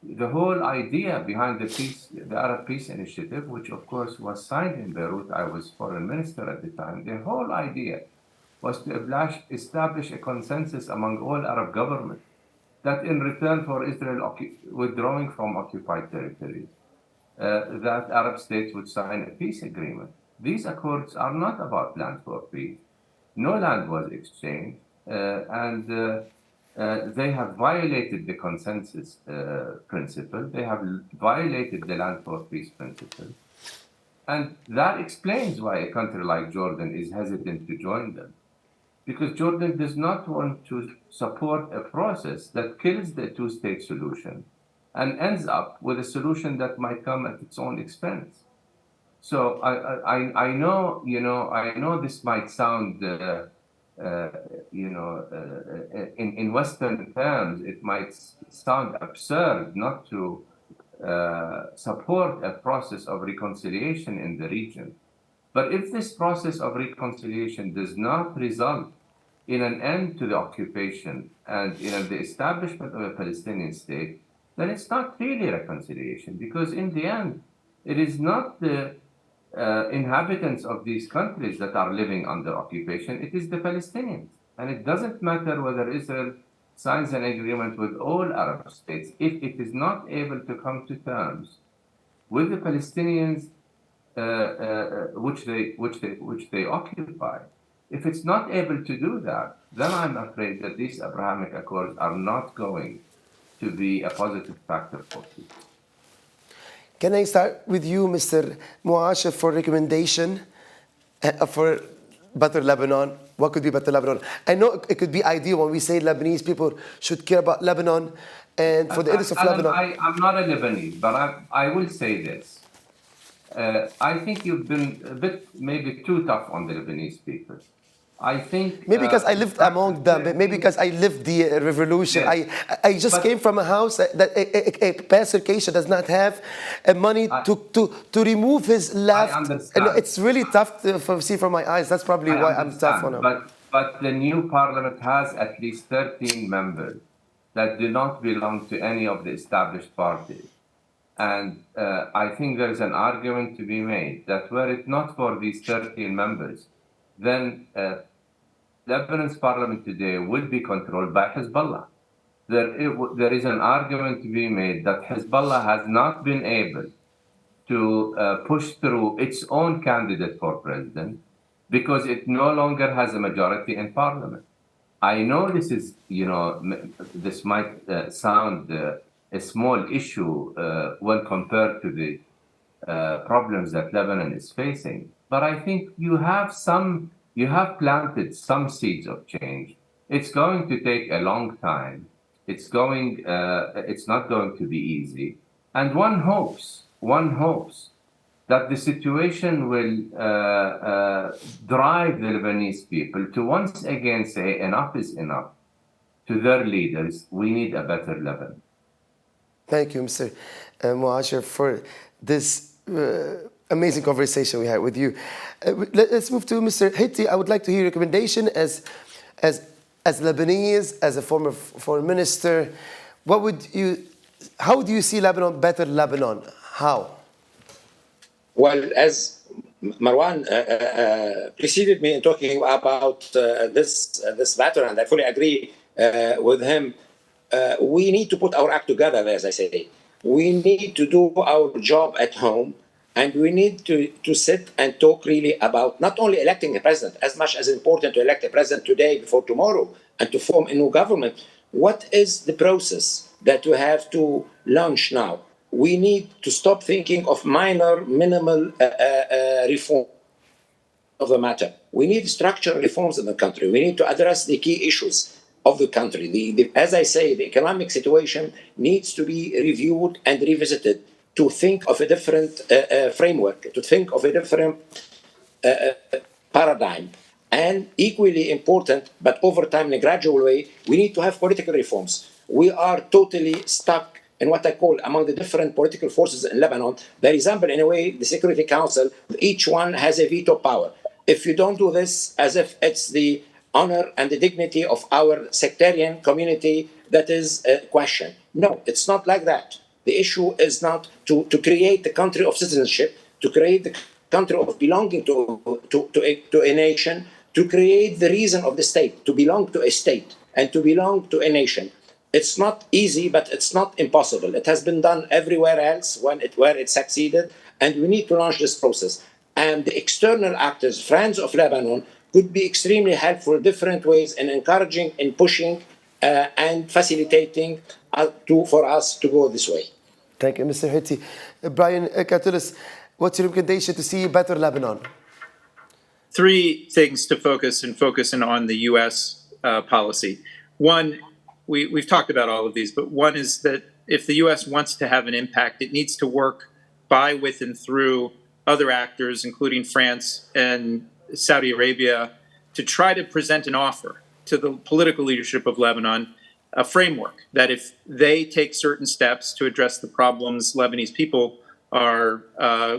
The whole idea behind the Arab Peace Initiative, which of course was signed in Beirut, I was foreign minister at the time, the whole idea was to establish a consensus among all Arab governments that in return for Israel withdrawing from occupied territories, that Arab states would sign a peace agreement. These accords are not about land for peace. No land was exchanged, and they have violated the consensus principle. They have violated the land for peace principle. And that explains why a country like Jordan is hesitant to join them. Because Jordan does not want to support a process that kills the two-state solution and ends up with a solution that might come at its own expense. So I know this might sound in Western terms it might sound absurd not to support a process of reconciliation in the region. But if this process of reconciliation does not result in an end to the occupation and the establishment of a Palestinian state, then it's not really reconciliation, because in the end, it is not the inhabitants of these countries that are living under occupation, it is the Palestinians. And it doesn't matter whether Israel signs an agreement with all Arab states, if it is not able to come to terms with the Palestinians, which they occupy, if it's not able to do that, then I'm afraid that these Abrahamic Accords are not going to be a positive factor for peace. Can I start with you, Mr. 𝗚𝗺𝗍, for recommendation for better Lebanon? What could be better Lebanon? I know it could be ideal when we say Lebanese people should care about Lebanon and for the interest of Lebanon. I'm not a Lebanese, but I will say this. I think you've been a bit maybe too tough on the Lebanese people. I think maybe because I lived among them, maybe because I lived the revolution. Yes. I just came from a house that Pastor 𝗘𝘀𝗫 money to remove his left. And it's really tough to see from my eyes. That's probably why I'm tough on him. But the new parliament has at least 13 members that do not belong to any of the established parties. And I think there is an argument to be made that were it not for these 13 members, then Lebanon's parliament today will be controlled by Hezbollah. There is an argument to be made that Hezbollah has not been able to push through its own candidate for president because it no longer has a majority in parliament. I know this is, this might sound a small issue when compared to the problems that Lebanon is facing, but I think you have planted some seeds of change. It's going to take a long time. It's not going to be easy. And one hopes that the situation will drive the Lebanese people to once again say enough is enough to their leaders. We need a better Lebanon. Thank you, Mr. 𝗚𝗺𝗍, for this amazing conversation we had with you. Let's move to Mr. 𝗘𝘅𝗽𝗍. I would like to hear your recommendation as Lebanese, as a former foreign minister. How do you see Lebanon, better Lebanon? How? Well, as Marwan preceded me in talking about this matter, and I fully agree with him, we need to put our act together, as I say. We need to do our job at home, and we need to sit and talk really about not only electing a president, as much as important to elect a president today before tomorrow, and to form a new government. What is the process that we have to launch now? We need to stop thinking of minimal reform of the matter. We need structural reforms in the country. We need to address the key issues of the country. As I say, the economic situation needs to be reviewed and revisited to think of a different framework, to think of a different paradigm. And equally important, but over time in a gradual way, we need to have political reforms. We are totally stuck in what I call among the different political forces in Lebanon. They resemble, in a way, the Security Council. Each one has a veto power. If you don't do this, as if it's the honor and the dignity of our sectarian community that is questioned. No, it's not like that. The issue is not to create the country of citizenship, to create the country of belonging to a nation, to create the reason of the state, to belong to a state and to belong to a nation. It's not easy, but it's not impossible. It has been done everywhere else where it succeeded, and we need to launch this process. And the external actors, friends of Lebanon, could be extremely helpful in different ways in encouraging, in pushing, and facilitating for us to go this way. Thank you, Mr. 𝗘𝘅𝗽𝗍. Brian Katulis, what's your recommendation to see better Lebanon? Three things to focus on the U.S. Policy. One, we've talked about all of these, but one is that if the U.S. wants to have an impact, it needs to work by, with, and through other actors, including France and Saudi Arabia, to try to present an offer to the political leadership of Lebanon, a framework that if they take certain steps to address the problems Lebanese people are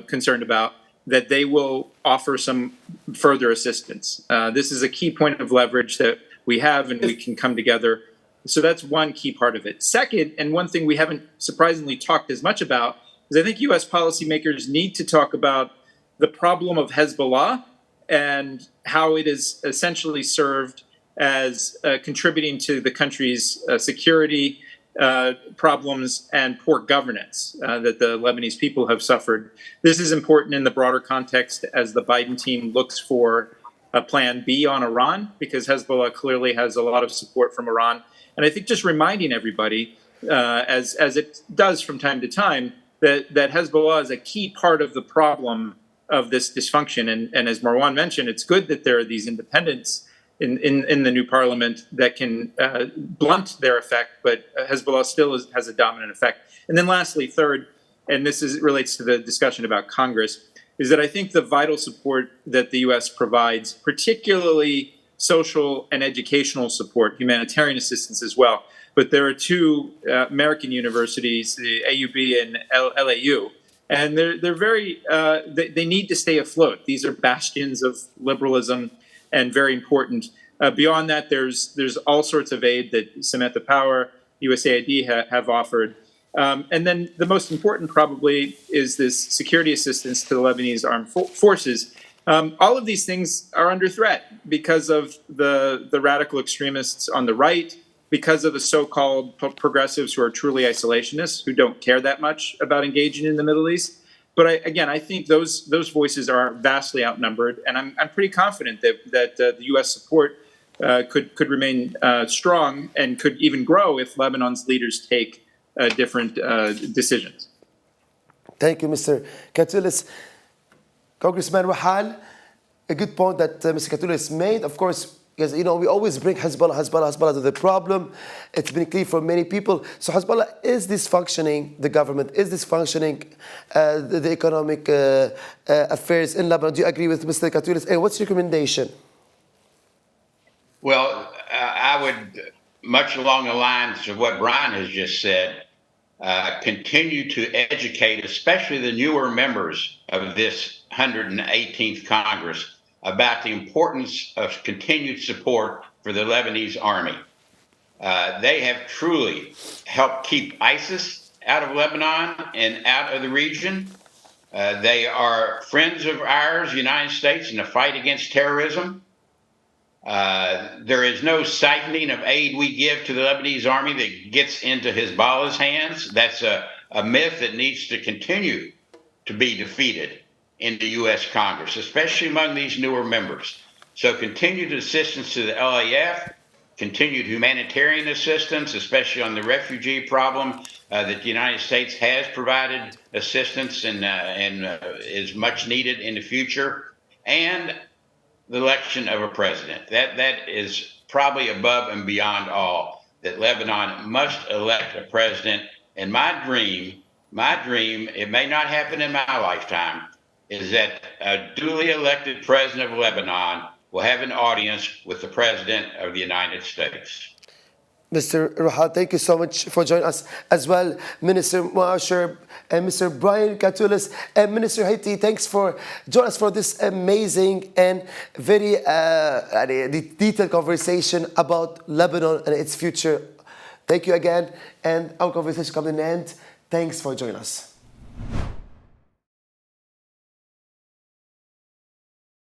concerned about, that they will offer some further assistance. This is a key point of leverage that we have, and we can come together. So that's one key part of it. Second, and one thing we haven't surprisingly talked as much about, is I think U.S. policymakers need to talk about the problem of Hezbollah and how it is essentially served as contributing to the country's security problems and poor governance that the Lebanese people have suffered. This is important in the broader context as the Biden team looks for a plan B on Iran, because Hezbollah clearly has a lot of support from Iran. And I think just reminding everybody, as it does from time to time, that Hezbollah is a key part of the problem of this dysfunction. And as Marwan mentioned, it's good that there are these independents in the new parliament that can blunt their effect, but Hezbollah still has a dominant effect. And then lastly, third, and this relates to the discussion about Congress, is that I think the vital support that the U.S. provides, particularly social and educational support, humanitarian assistance as well, but there are two American universities, the AUB and LAU, and they're very, they need to stay afloat. These are bastions of liberalism and very important. Beyond that, there's all sorts of aid that Samantha Power, USAID have offered. And then the most important probably is this security assistance to the Lebanese armed forces. All of these things are under threat because of the radical extremists on the right, because of the so-called progressives who are truly isolationists, who don't care that much about engaging in the Middle East. But I think those voices are vastly outnumbered, and I'm pretty confident that the U.S. support could remain strong and could even grow if Lebanon's leaders take different decisions. Thank you, Mr. 𝗘𝘀𝗁𝗃. Congressman Rahal, a good point that Mr. 𝗘𝘀𝗁𝗃 made. Of course, because we always bring Hezbollah to the problem. It's been clear for many people. So Hezbollah is dysfunctioning. The government is dysfunctioning. The economic affairs in Lebanon. Do you agree with Mr. 𝗘𝘀𝗁𝗃? And what's your recommendation? Well, I would, much along the lines of what Brian has just said, continue to educate, especially the newer members of this 118th Congress, about the importance of continued support for the Lebanese army. They have truly helped keep ISIS out of Lebanon and out of the region. They are friends of ours, the United States, in the fight against terrorism. There is no siphoning of aid we give to the Lebanese army that gets into Hezbollah's hands. That's a myth that needs to continue to be defeated in the U.S. Congress, especially among these newer members. So continued assistance to the LAF, continued humanitarian assistance, especially on the refugee problem, that the United States has provided assistance and is much needed in the future, and the election of a president. That is probably above and beyond all, that Lebanon must elect a president. And my dream, it may not happen in my lifetime, is that a duly elected president of Lebanon will have an audience with the president of the United States. Mr. Rahal, thank you so much for joining us as well. Minister Muasher and Mr. Brian 𝗘𝘀𝗁𝗃 and Minister 𝗘𝗍𝗃, thanks for joining us for this amazing and very detailed conversation about Lebanon and its future. Thank you again, and our conversation comes to an end. Thanks for joining us.